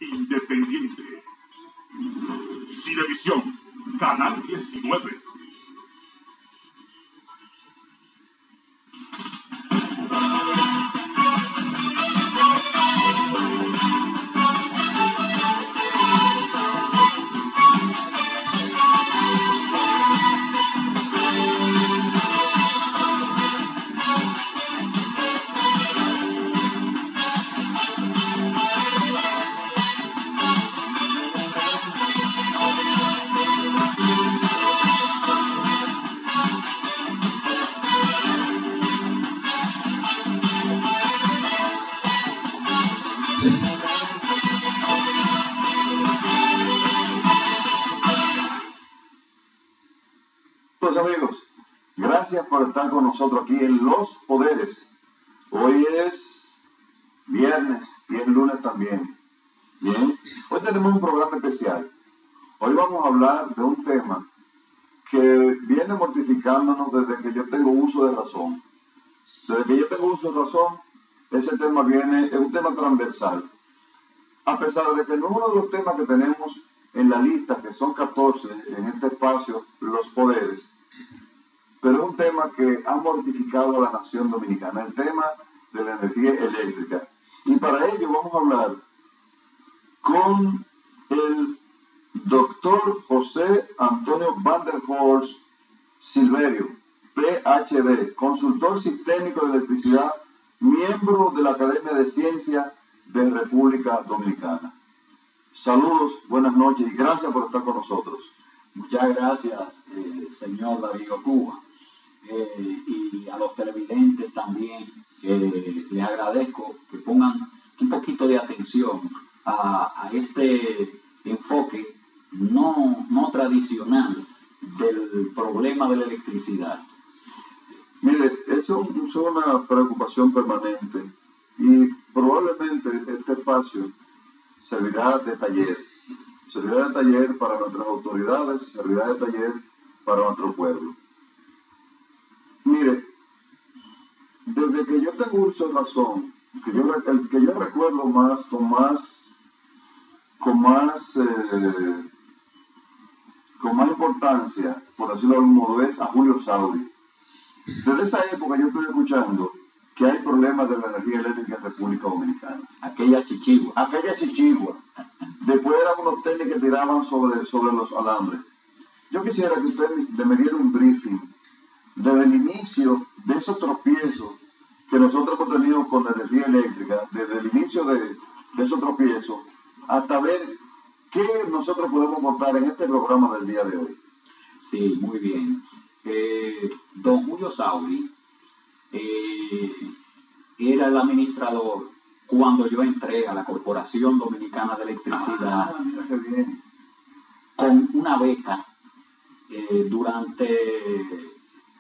Independiente. Cinevisión, Canal 19. Pues amigos, gracias por estar con nosotros aquí en Los Poderes. Hoy es viernes y es lunes también. Bien, hoy tenemos un programa especial. Hoy vamos a hablar de un tema que viene mortificándonos desde que yo tengo uso de razón. Desde que yo tengo uso de razón, ese tema es un tema transversal. A pesar de que no es uno de los temas que tenemos en la lista, que son 14 en este espacio, Los Poderes, pero es un tema que ha mortificado a la nación dominicana, el tema de la energía eléctrica. Y para ello vamos a hablar con el doctor José Antonio Van der Horst Silverio, PhD, consultor sistémico de electricidad, miembro de la Academia de Ciencias de República Dominicana. Saludos, buenas noches y gracias por estar con nosotros. Muchas gracias, señor Darío Cuba. Y a los televidentes también les agradezco que pongan un poquito de atención a este enfoque no tradicional del problema de la electricidad. Mire, eso es una preocupación permanente y probablemente este espacio servirá de taller. Servirá de taller para nuestras autoridades, servirá de taller para nuestro pueblo. Mire, desde que yo tengo uso de razón, el que yo recuerdo más, con más importancia, por decirlo de algún modo, es a Julio Sauri. Desde esa época yo estoy escuchando que hay problemas de la energía eléctrica en República Dominicana. Aquella chichigua. Después eran unos técnicos que tiraban sobre los alambres. Yo quisiera que usted me diera un briefing desde el inicio de esos tropiezos que nosotros hemos tenido con la energía eléctrica, desde el inicio de esos tropiezos, hasta ver qué nosotros podemos aportar en este programa del día de hoy. Sí, muy bien. Don Julio Sauri era el administrador cuando yo entré a la Corporación Dominicana de Electricidad con una beca durante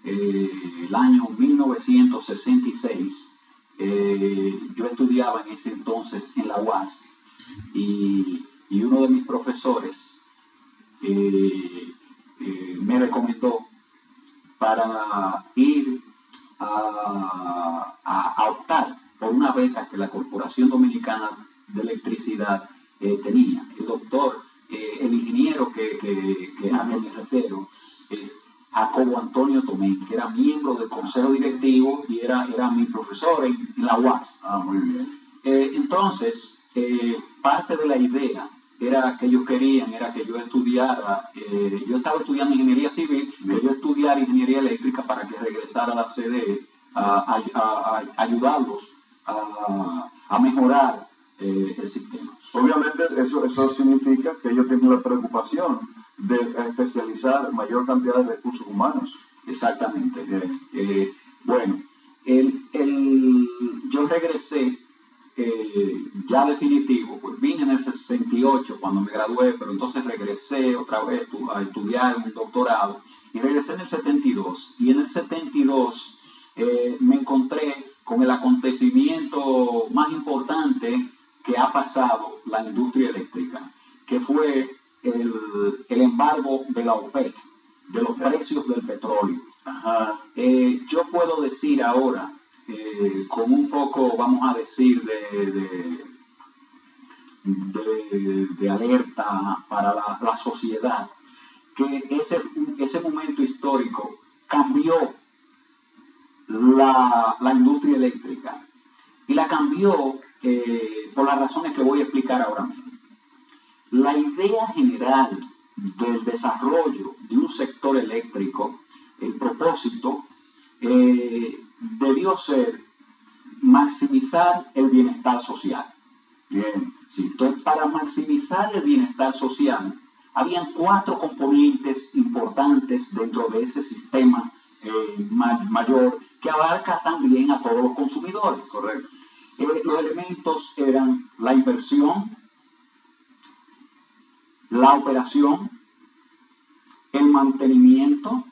el año 1966. Yo estudiaba en ese entonces en la UAS y uno de mis profesores me recomendó para ir a optar por una beca que la Corporación Dominicana de Electricidad tenía. El doctor, el ingeniero a quien me refiero, Jacobo Antonio Tomé, que era miembro del consejo directivo y era mi profesor en la UAS. Muy bien. Entonces, parte de la idea era que ellos querían, era que yo estudiara, yo estaba estudiando ingeniería civil, que yo estudiara ingeniería eléctrica para que regresara a la CDE a ayudarlos a mejorar el sistema. Obviamente eso significa que ellos tienen la preocupación de especializar mayor cantidad de recursos humanos. Exactamente. Bueno, yo regresé ya definitivo, pues vine en el 68 cuando me gradué, pero entonces regresé otra vez a estudiar un doctorado y regresé en el 72. Y en el 72 me encontré con el acontecimiento más importante que ha pasado la industria eléctrica, que fue el embargo de la OPEC, de los precios del petróleo. Yo puedo decir ahora, con un poco, vamos a decir, de alerta para la sociedad, que ese momento histórico cambió la industria eléctrica, y la cambió por las razones que voy a explicar ahora mismo. La idea general del desarrollo de un sector eléctrico, el propósito, debió ser maximizar el bienestar social. Bien. Sí, entonces, para maximizar el bienestar social, habían 4 componentes importantes dentro de ese sistema mayor, que abarca también a todos los consumidores. Correcto. Los elementos eran la inversión, la operación, el mantenimiento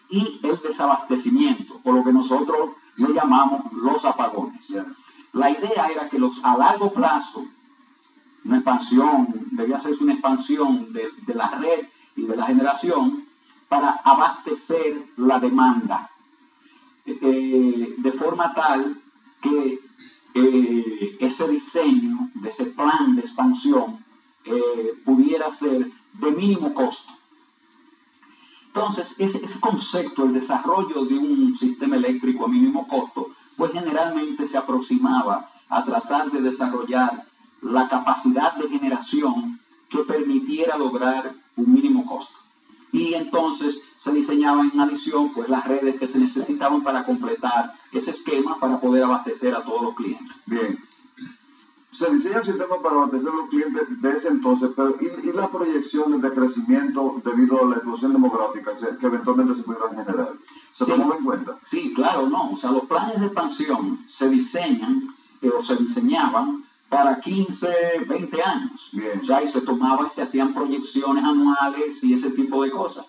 y el desabastecimiento, o lo que nosotros le llamamos los apagones. Yeah. La idea era que a largo plazo, debía hacerse una expansión de la red y de la generación para abastecer la demanda, de forma tal que ese diseño de ese plan de expansión pudiera ser de mínimo costo. Entonces, ese concepto, el desarrollo de un sistema eléctrico a mínimo costo, pues generalmente se aproximaba a tratar de desarrollar la capacidad de generación que permitiera lograr un mínimo costo. Y entonces se diseñaban en adición pues las redes que se necesitaban para completar ese esquema para poder abastecer a todos los clientes. Bien. Se diseña un sistema para abastecer a los clientes de ese entonces, pero ¿y las proyecciones de crecimiento debido a la explosión demográfica que eventualmente se pudieran generar? ¿Se tomó en cuenta? Sí, claro, no. O sea, los planes de expansión se diseñan o se diseñaban para 15, 20 años. Bien. Ya, y se tomaban y se hacían proyecciones anuales y ese tipo de cosas.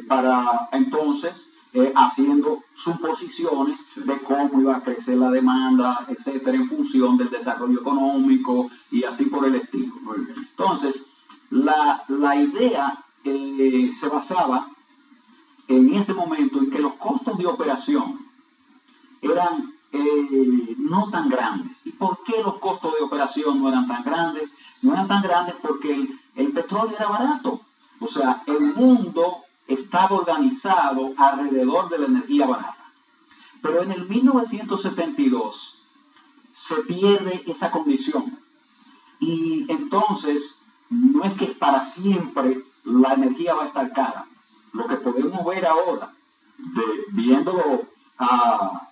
Para entonces, haciendo suposiciones de cómo iba a crecer la demanda, etcétera, en función del desarrollo económico y así por el estilo. Muy bien. Entonces, la idea se basaba en ese momento en que los costos de operación eran no tan grandes. ¿Y por qué los costos de operación no eran tan grandes? No eran tan grandes porque el petróleo era barato. O sea, el mundo estaba organizado alrededor de la energía barata. Pero en el 1972 se pierde esa condición. Y entonces no es que para siempre la energía va a estar cara. Lo que podemos ver ahora, viéndolo a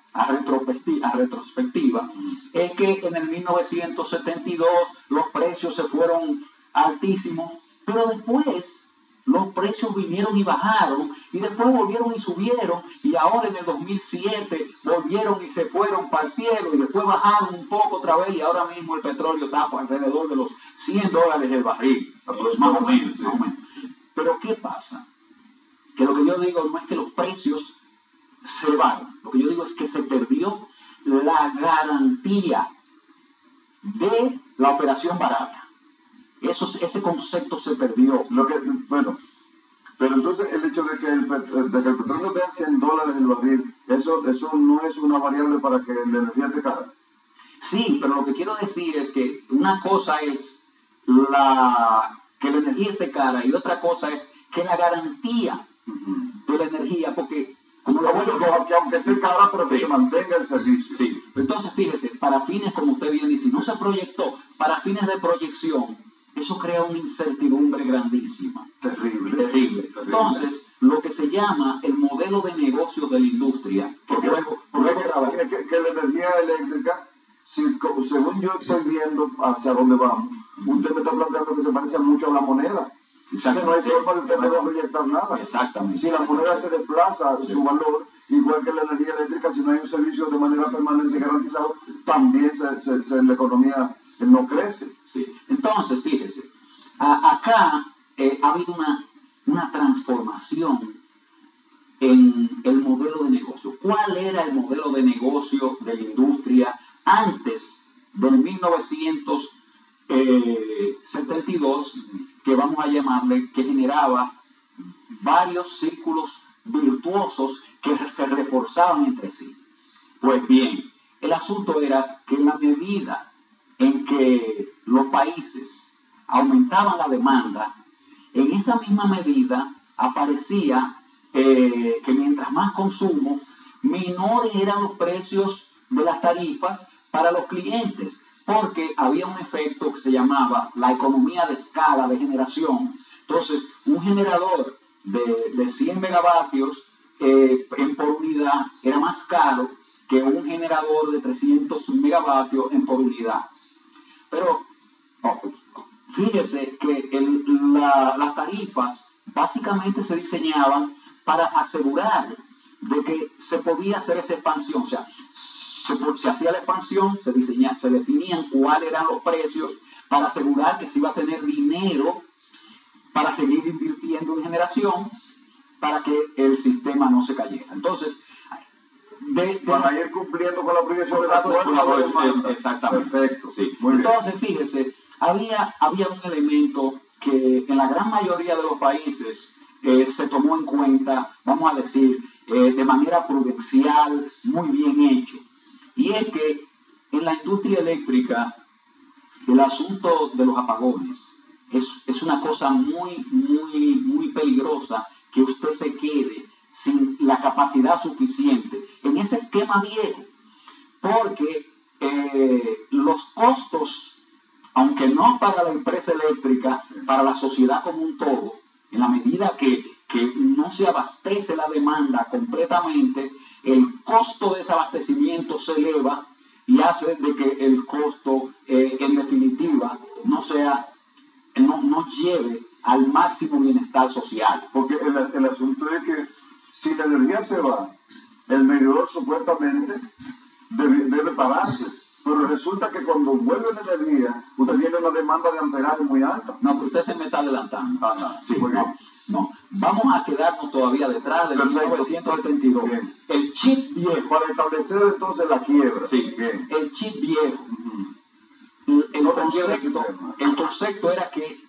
retrospectiva, es que en el 1972 los precios se fueron altísimos, pero después los precios vinieron y bajaron, y después volvieron y subieron, y ahora en el 2007 volvieron y se fueron para el cielo, y después bajaron un poco otra vez, y ahora mismo el petróleo está por alrededor de los $100 el barril, más o menos. Pero ¿qué pasa? Que lo que yo digo no es que los precios se van, lo que yo digo es que se perdió la garantía de la operación barata. Ese concepto se perdió. Bueno, pero entonces el hecho de que el petróleo vea $100 el barril, eso no es una variable para que la energía esté cara. Sí, pero lo que quiero decir es que una cosa es que la energía esté cara y otra cosa es que la garantía de la energía, porque como lo bueno que aunque esté cara, pero que se mantenga el servicio. Sí, entonces fíjese, para fines, como usted bien dice, no se proyectó, para fines de proyección, eso crea una incertidumbre grandísima. Terrible. Entonces, lo que se llama el modelo de negocio de la industria, que que la energía eléctrica, según yo estoy viendo hacia dónde vamos, usted me está planteando que se parece mucho a la moneda. Que no hay forma de proyectar nada. Exactamente. Si la moneda se desplaza, su valor, igual que la energía eléctrica, si no hay un servicio de manera permanente y garantizado, también la economía no crece. Sí. Entonces, fíjese, acá ha habido una transformación en el modelo de negocio. ¿Cuál era el modelo de negocio de la industria antes del 1972, que vamos a llamarle, que generaba varios círculos virtuosos que se reforzaban entre sí? Pues bien, el asunto era que en la medida en que los países aumentaban la demanda, en esa misma medida aparecía que mientras más consumo, menores eran los precios de las tarifas para los clientes, porque había un efecto que se llamaba la economía de escala de generación. Entonces, un generador de 100 megavatios por unidad era más caro que un generador de 300 megavatios por unidad. Pero fíjese que las tarifas básicamente se diseñaban para asegurar de que se podía hacer esa expansión. O sea, se hacía la expansión, se definían cuáles eran los precios para asegurar que se iba a tener dinero para seguir invirtiendo en generación, para que el sistema no se cayera. Entonces, para ir cumpliendo con la obligación de la exactamente. Perfecto. Sí. Muy Entonces, fíjese, había un elemento que en la gran mayoría de los países se tomó en cuenta, vamos a decir, de manera prudencial, muy bien hecho. Y es que en la industria eléctrica, el asunto de los apagones es una cosa muy peligrosa, que usted se quede sin la capacidad suficiente en ese esquema viejo, porque los costos, aunque no para la empresa eléctrica, para la sociedad como un todo, en la medida que no se abastece la demanda completamente, el costo de ese abastecimiento se eleva y hace de que el costo en definitiva no lleve al máximo bienestar social. Porque el asunto es que si la energía se va, el medidor supuestamente debe pararse. Pero resulta que cuando vuelve la energía, usted tiene una demanda de amperaje muy alta. No, pero usted se me está adelantando. Sí, no. Vamos a quedarnos todavía detrás del 1972. Bien. El chip viejo. Para establecer entonces la quiebra. Sí, bien. El chip viejo. El concepto era que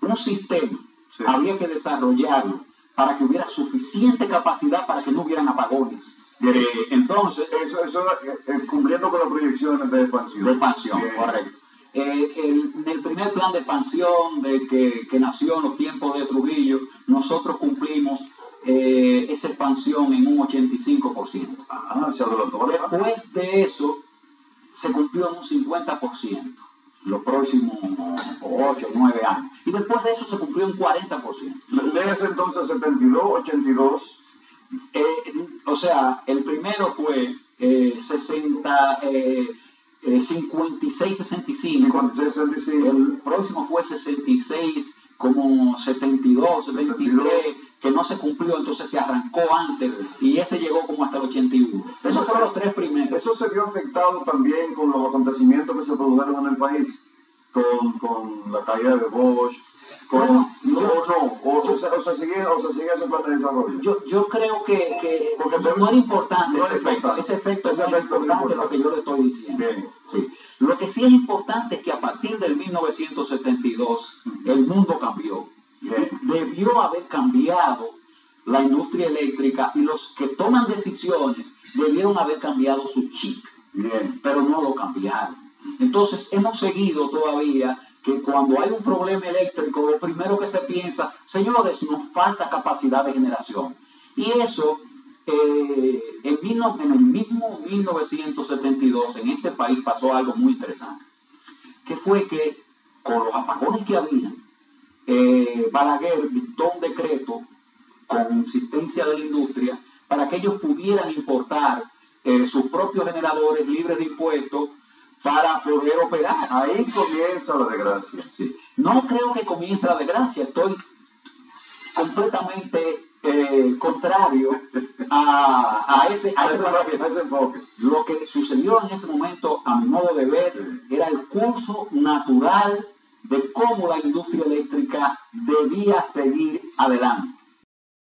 un sistema había que desarrollarlo para que hubiera suficiente capacidad para que no hubieran apagones. Entonces, eso cumpliendo con las proyecciones de expansión. De expansión, correcto. En el primer plan de expansión que nació en los tiempos de Trujillo, nosotros cumplimos esa expansión en un 85%. Se adelantó. Después de eso, se cumplió en un 50%, los próximos 8 o 9 años. Y después de eso se cumplió en 40%. Léase entonces 72, 82. O sea, el primero fue 56, 65. El próximo fue 66, como 72, 73, que no se cumplió, entonces se arrancó antes y ese llegó como hasta el 81. Esos fueron los 3 primeros. Eso se vio afectado también con los acontecimientos que se produjeron en el país, con la caída de Bosch. O se sigue ese plan de desarrollo. Yo creo que porque no era importante ese efecto es importante lo que yo le estoy diciendo. Bien. Sí. Lo que sí es importante es que a partir del 1972 el mundo cambió. Bien. Debió haber cambiado la industria eléctrica y los que toman decisiones debieron haber cambiado su chip. Bien. Pero no lo cambiaron. Entonces hemos seguido todavía que cuando hay un problema eléctrico, lo primero que se piensa, señores, nos falta capacidad de generación. Y eso, en el mismo 1972, en este país pasó algo muy interesante, que fue que con los apagones que había, Balaguer dictó un decreto con insistencia de la industria para que ellos pudieran importar sus propios generadores libres de impuestos para poder operar. Ahí comienza la desgracia. Sí. No creo que comience la desgracia, estoy completamente contrario a ese enfoque. Lo que sucedió en ese momento, a mi modo de ver, era el curso natural de cómo la industria eléctrica debía seguir adelante.